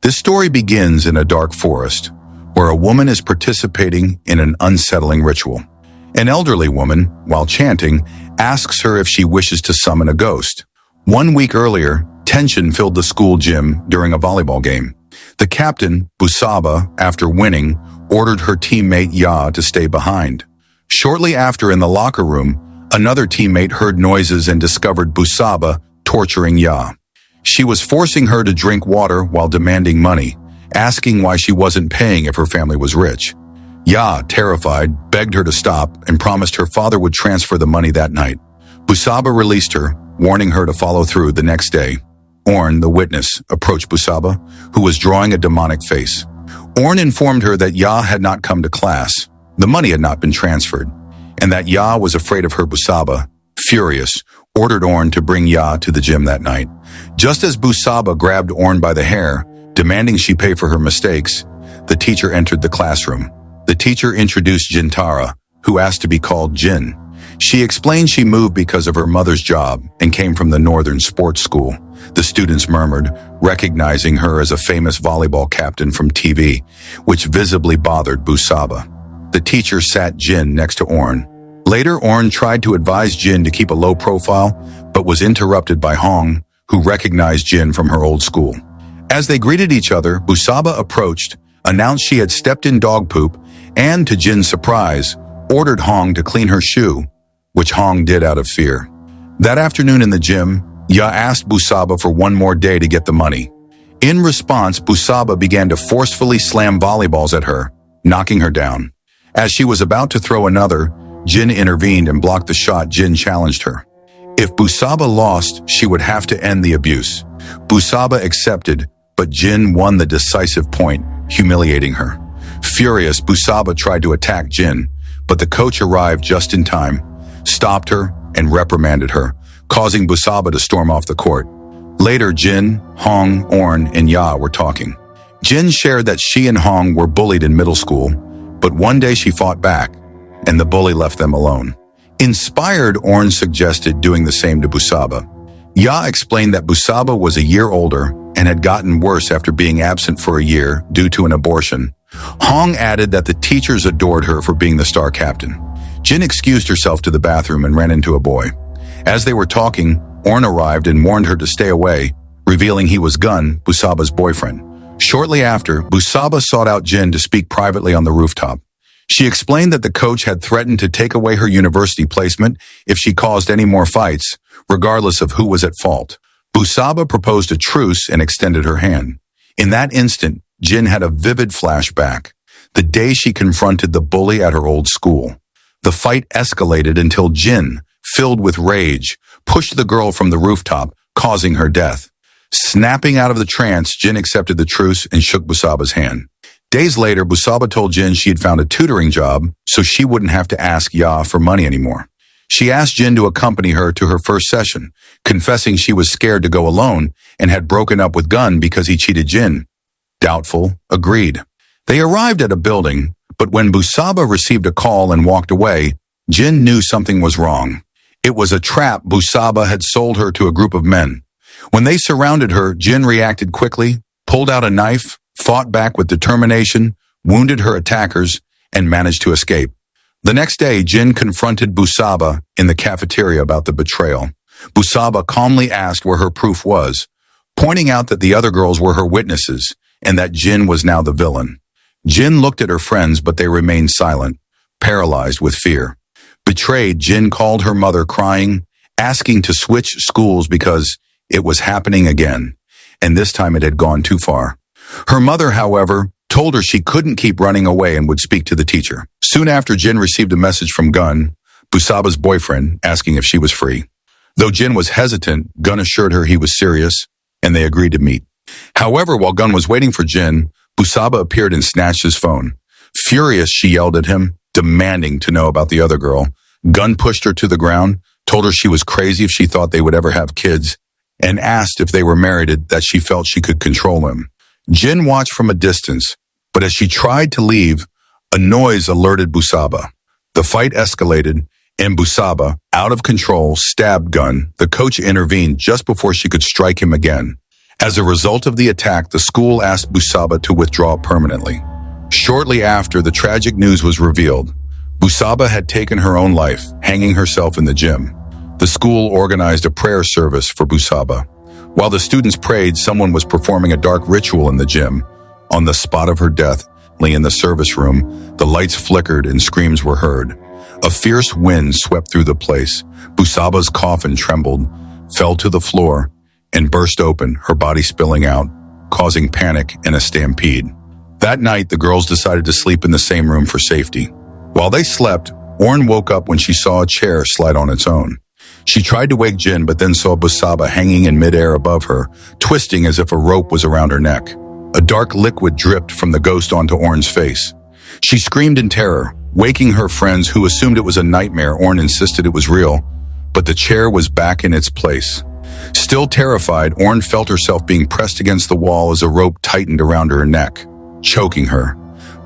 This story begins in a dark forest, where a woman is participating in an unsettling ritual. An elderly woman, while chanting, asks her if she wishes to summon a ghost. 1 week earlier, tension filled the school gym during a volleyball game. The captain, Busaba, after winning, ordered her teammate Ya to stay behind. Shortly after, in the locker room, another teammate heard noises and discovered Busaba torturing Ya. She was forcing her to drink water while demanding money, asking why she wasn't paying if her family was rich. Ya, terrified, begged her to stop and promised her father would transfer the money that night. Busaba released her, warning her to follow through the next day. Orn, the witness, approached Busaba, who was drawing a demonic face. Orn informed her that Ya had not come to class, the money had not been transferred, and that Ya was afraid of her. Busaba, furious, ordered Orn to bring Ya to the gym that night. Just as Busaba grabbed Orn by the hair, demanding she pay for her mistakes, the teacher entered the classroom. The teacher introduced Jintara, who asked to be called Jin. She explained she moved because of her mother's job and came from the northern sports school. The students murmured, recognizing her as a famous volleyball captain from TV, which visibly bothered Busaba. The teacher sat Jin next to Orn. Later, Orn tried to advise Jin to keep a low profile, but was interrupted by Hong, who recognized Jin from her old school. As they greeted each other, Busaba approached, announced she had stepped in dog poop, and, to Jin's surprise, ordered Hong to clean her shoe, which Hong did out of fear. That afternoon in the gym, Ya asked Busaba for one more day to get the money. In response, Busaba began to forcefully slam volleyballs at her, knocking her down. As she was about to throw another, Jin intervened and blocked the shot Jin challenged her. If Busaba lost, she would have to end the abuse. Busaba accepted, but Jin won the decisive point, humiliating her. Furious, Busaba tried to attack Jin, but the coach arrived just in time, stopped her, and reprimanded her, causing Busaba to storm off the court. Later, Jin, Hong, Orn, and Ya were talking. Jin shared that she and Hong were bullied in middle school, but one day she fought back, and the bully left them alone. Inspired, Orn suggested doing the same to Busaba. Ya explained that Busaba was a year older and had gotten worse after being absent for a year due to an abortion. Hong added that the teachers adored her for being the star captain. Jin excused herself to the bathroom and ran into a boy. As they were talking, Orn arrived and warned her to stay away, revealing he was Gun, Busaba's boyfriend. Shortly after, Busaba sought out Jin to speak privately on the rooftop. She explained that the coach had threatened to take away her university placement if she caused any more fights, regardless of who was at fault. Busaba proposed a truce and extended her hand. In that instant, Jin had a vivid flashback, the day she confronted the bully at her old school. The fight escalated until Jin, filled with rage, pushed the girl from the rooftop, causing her death. Snapping out of the trance, Jin accepted the truce and shook Busaba's hand. Days later, Busaba told Jin she had found a tutoring job so she wouldn't have to ask Ya for money anymore. She asked Jin to accompany her to her first session, confessing she was scared to go alone and had broken up with Gun because he cheated Jin. Doubtful agreed. They arrived at a building, but when Busaba received a call and walked away, Jin knew something was wrong. It was a trap Busaba had sold her to a group of men. When they surrounded her, Jin reacted quickly, pulled out a knife, fought back with determination, wounded her attackers, and managed to escape. The next day, Jin confronted Busaba in the cafeteria about the betrayal. Busaba calmly asked where her proof was, pointing out that the other girls were her witnesses and that Jin was now the villain. Jin looked at her friends, but they remained silent, paralyzed with fear. Betrayed, Jin called her mother crying, asking to switch schools because it was happening again, and this time it had gone too far. Her mother, however, told her she couldn't keep running away and would speak to the teacher. Soon after, Jin received a message from Gun, Busaba's boyfriend, asking if she was free. Though Jin was hesitant, Gun assured her he was serious, and they agreed to meet. However, while Gun was waiting for Jin, Busaba appeared and snatched his phone. Furious, she yelled at him, demanding to know about the other girl. Gun pushed her to the ground, told her she was crazy if she thought they would ever have kids, and asked if they were married that she felt she could control him. Jin watched from a distance, but as she tried to leave, a noise alerted Busaba. The fight escalated, and Busaba, out of control, stabbed Gun. The coach intervened just before she could strike him again. As a result of the attack, the school asked Busaba to withdraw permanently. Shortly after, the tragic news was revealed. Busaba had taken her own life, hanging herself in the gym. The school organized a prayer service for Busaba. While the students prayed, someone was performing a dark ritual in the gym. On the spot of her death, in the service room, the lights flickered and screams were heard. A fierce wind swept through the place. Busaba's coffin trembled, fell to the floor, and burst open, her body spilling out, causing panic and a stampede. That night, the girls decided to sleep in the same room for safety. While they slept, Orn woke up when she saw a chair slide on its own. She tried to wake Jin, but then saw Busaba hanging in midair above her, twisting as if a rope was around her neck. A dark liquid dripped from the ghost onto Orn's face. She screamed in terror, waking her friends who assumed it was a nightmare. Orn insisted it was real, but the chair was back in its place. Still terrified, Orn felt herself being pressed against the wall as a rope tightened around her neck, choking her.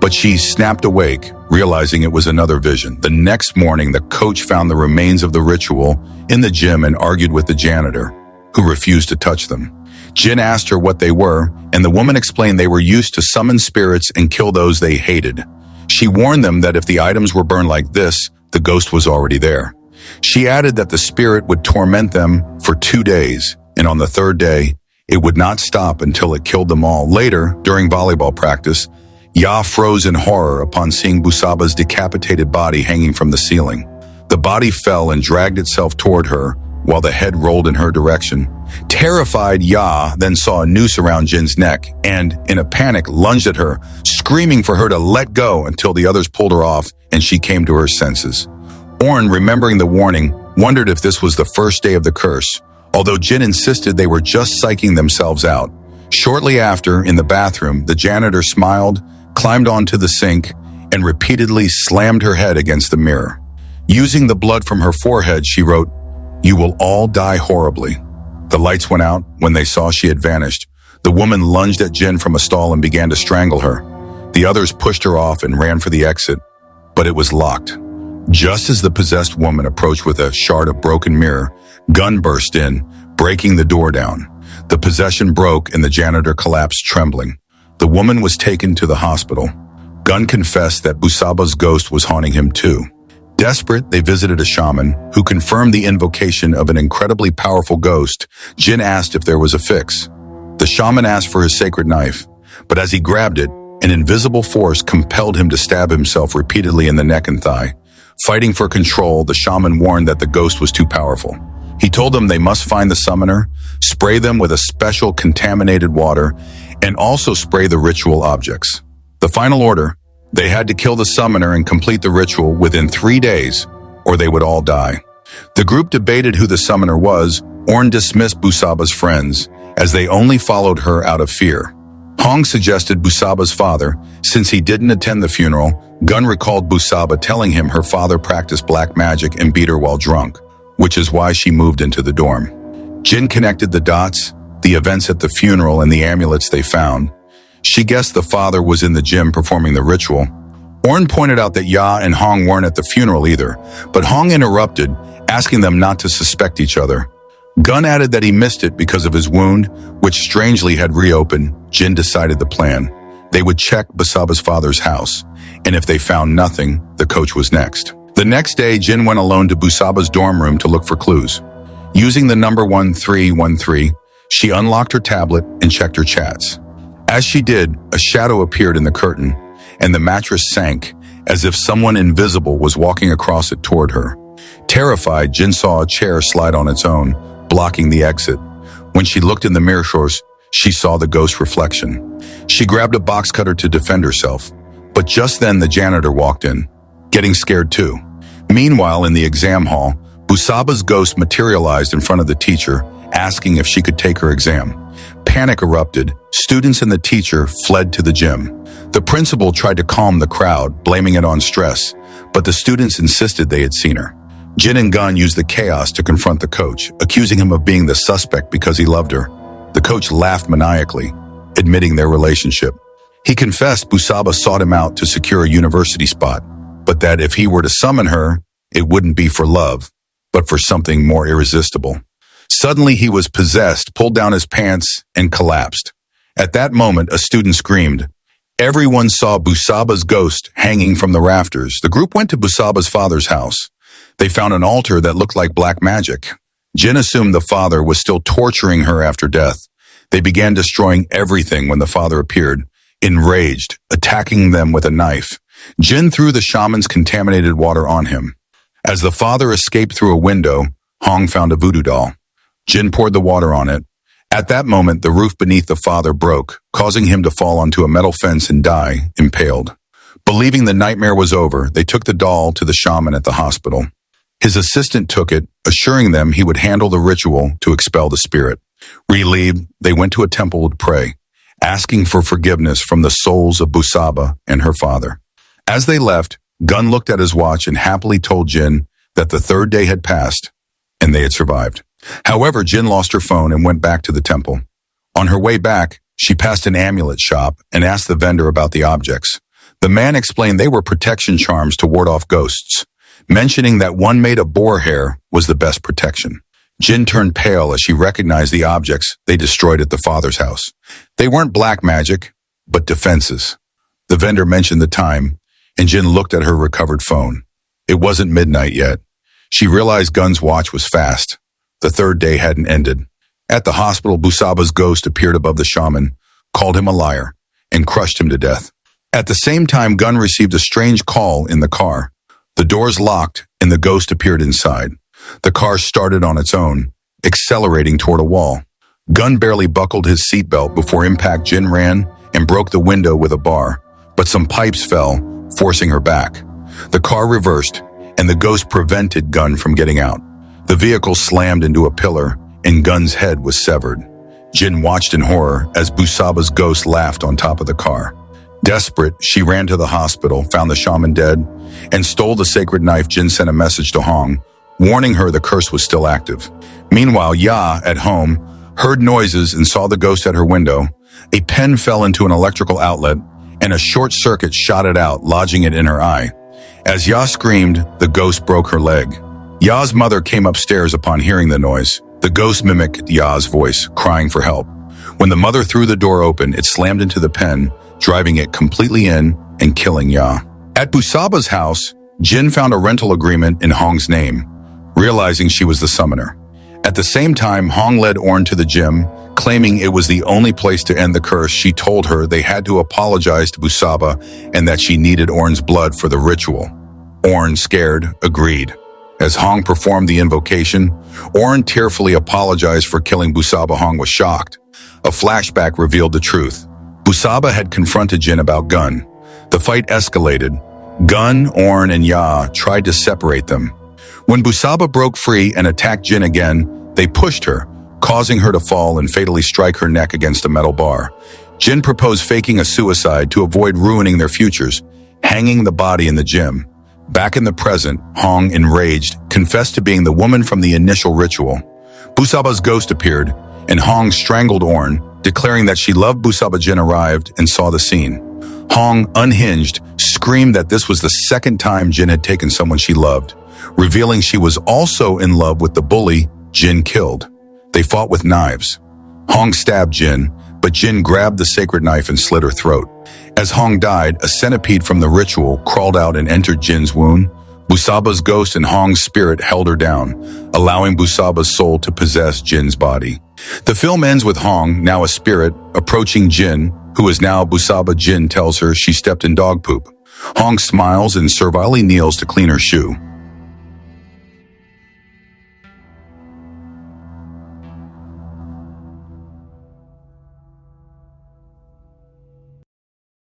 But she snapped awake, realizing it was another vision. The next morning, the coach found the remains of the ritual in the gym and argued with the janitor, who refused to touch them. Jin asked her what they were, and the woman explained they were used to summon spirits and kill those they hated. She warned them that if the items were burned like this, the ghost was already there. She added that the spirit would torment them for 2 days, and on the third day, it would not stop until it killed them all. Later, during volleyball practice, Ya froze in horror upon seeing Busaba's decapitated body hanging from the ceiling. The body fell and dragged itself toward her, while the head rolled in her direction. Terrified, Ya then saw a noose around Jin's neck and, in a panic, lunged at her, screaming for her to let go until the others pulled her off and she came to her senses. Orn, remembering the warning, wondered if this was the first day of the curse, although Jin insisted they were just psyching themselves out. Shortly after, in the bathroom, the janitor smiled, climbed onto the sink, and repeatedly slammed her head against the mirror. Using the blood from her forehead, she wrote, "You will all die horribly." The lights went out when they saw she had vanished. The woman lunged at Jin from a stall and began to strangle her. The others pushed her off and ran for the exit, but it was locked. Just as the possessed woman approached with a shard of broken mirror, Gun burst in, breaking the door down. The possession broke and the janitor collapsed trembling. The woman was taken to the hospital. Gun confessed that Busaba's ghost was haunting him too. Desperate, they visited a shaman who confirmed the invocation of an incredibly powerful ghost. Jin asked if there was a fix. The shaman asked for his sacred knife, but as he grabbed it, an invisible force compelled him to stab himself repeatedly in the neck and thigh. Fighting for control, the shaman warned that the ghost was too powerful. He told them they must find the summoner, spray them with a special contaminated water, and also spray the ritual objects. The final order: they had to kill the summoner and complete the ritual within 3 days, or they would all die. The group debated who the summoner was. Orn dismissed Busaba's friends, as they only followed her out of fear. Hong suggested Busaba's father, since he didn't attend the funeral. Gun recalled Busaba telling him her father practiced black magic and beat her while drunk, which is why she moved into the dorm. Jin connected the dots, the events at the funeral and the amulets they found. She guessed the father was in the gym performing the ritual. Orn pointed out that Ya and Hong weren't at the funeral either, but Hong interrupted, asking them not to suspect each other. Gun added that he missed it because of his wound, which strangely had reopened. Jin decided the plan. They would check Busaba's father's house, and if they found nothing, the coach was next. The next day, Jin went alone to Busaba's dorm room to look for clues. Using the number 1313, she unlocked her tablet and checked her chats. As she did, a shadow appeared in the curtain, and the mattress sank, as if someone invisible was walking across it toward her. Terrified, Jin saw a chair slide on its own, blocking the exit. When she looked in the mirrors, she saw the ghost reflection. She grabbed a box cutter to defend herself, but just then the janitor walked in, getting scared too. Meanwhile, in the exam hall, Busaba's ghost materialized in front of the teacher, asking if she could take her exam. Panic erupted. Students and the teacher fled to the gym. The principal tried to calm the crowd, blaming it on stress, but the students insisted they had seen her. Jin and Gun used the chaos to confront the coach, accusing him of being the suspect because he loved her. The coach laughed maniacally, admitting their relationship. He confessed Busaba sought him out to secure a university spot, but that if he were to summon her, it wouldn't be for love, but for something more irresistible. Suddenly he was possessed, pulled down his pants, and collapsed. At that moment, a student screamed. Everyone saw Busaba's ghost hanging from the rafters. The group went to Busaba's father's house. They found an altar that looked like black magic. Jin assumed the father was still torturing her after death. They began destroying everything when the father appeared, enraged, attacking them with a knife. Jin threw the shaman's contaminated water on him. As the father escaped through a window, Hong found a voodoo doll. Jin poured the water on it. At that moment, the roof beneath the father broke, causing him to fall onto a metal fence and die, impaled. Believing the nightmare was over, they took the doll to the shaman at the hospital. His assistant took it, assuring them he would handle the ritual to expel the spirit. Relieved, they went to a temple to pray, asking for forgiveness from the souls of Busaba and her father. As they left, Gun looked at his watch and happily told Jin that the third day had passed and they had survived. However, Jin lost her phone and went back to the temple. On her way back, she passed an amulet shop and asked the vendor about the objects. The man explained they were protection charms to ward off ghosts, mentioning that one made of boar hair was the best protection. Jin turned pale as she recognized the objects they destroyed at the father's house. They weren't black magic, but defenses. The vendor mentioned the time, and Jin looked at her recovered phone. It wasn't midnight yet. She realized Gun's watch was fast. The third day hadn't ended. At the hospital, Busaba's ghost appeared above the shaman, called him a liar, and crushed him to death. At the same time, Gun received a strange call in the car. The doors locked, and the ghost appeared inside. The car started on its own, accelerating toward a wall. Gun barely buckled his seatbelt before impact. Jin ran and broke the window with a bar, but some pipes fell, forcing her back. The car reversed, and the ghost prevented Gun from getting out. The vehicle slammed into a pillar, and Gun's head was severed. Jin watched in horror as Busaba's ghost laughed on top of the car. Desperate, she ran to the hospital, found the shaman dead, and stole the sacred knife. Jin sent a message to Hong, warning her the curse was still active. Meanwhile, Ya, at home, heard noises and saw the ghost at her window. A pen fell into an electrical outlet, and a short circuit shot it out, lodging it in her eye. As Ya screamed, the ghost broke her leg. Ya's mother came upstairs upon hearing the noise. The ghost mimicked Ya's voice, crying for help. When the mother threw the door open, it slammed into the pen, driving it completely in and killing Ya. At Busaba's house, Jin found a rental agreement in Hong's name, realizing she was the summoner. At the same time, Hong led Orn to the gym, claiming it was the only place to end the curse. She told her they had to apologize to Busaba and that she needed Orn's blood for the ritual. Orn, scared, agreed. As Hong performed the invocation, Orn tearfully apologized for killing Busaba. Hong was shocked. A flashback revealed the truth. Busaba had confronted Jin about Gun. The fight escalated. Gun, Orn, and Ya tried to separate them. When Busaba broke free and attacked Jin again, they pushed her, causing her to fall and fatally strike her neck against a metal bar. Jin proposed faking a suicide to avoid ruining their futures, hanging the body in the gym. Back in the present, Hong, enraged, confessed to being the woman from the initial ritual. Busaba's ghost appeared, and Hong strangled Orn, declaring that she loved Busaba. Jin arrived and saw the scene. Hong, unhinged, screamed that this was the second time Jin had taken someone she loved, revealing she was also in love with the bully Jin killed. They fought with knives. Hong stabbed Jin, but Jin grabbed the sacred knife and slit her throat. As Hong died, a centipede from the ritual crawled out and entered Jin's wound. Busaba's ghost and Hong's spirit held her down, allowing Busaba's soul to possess Jin's body. The film ends with Hong, now a spirit, approaching Jin, who is now Busaba. Jin tells her she stepped in dog poop. Hong smiles and servilely kneels to clean her shoe.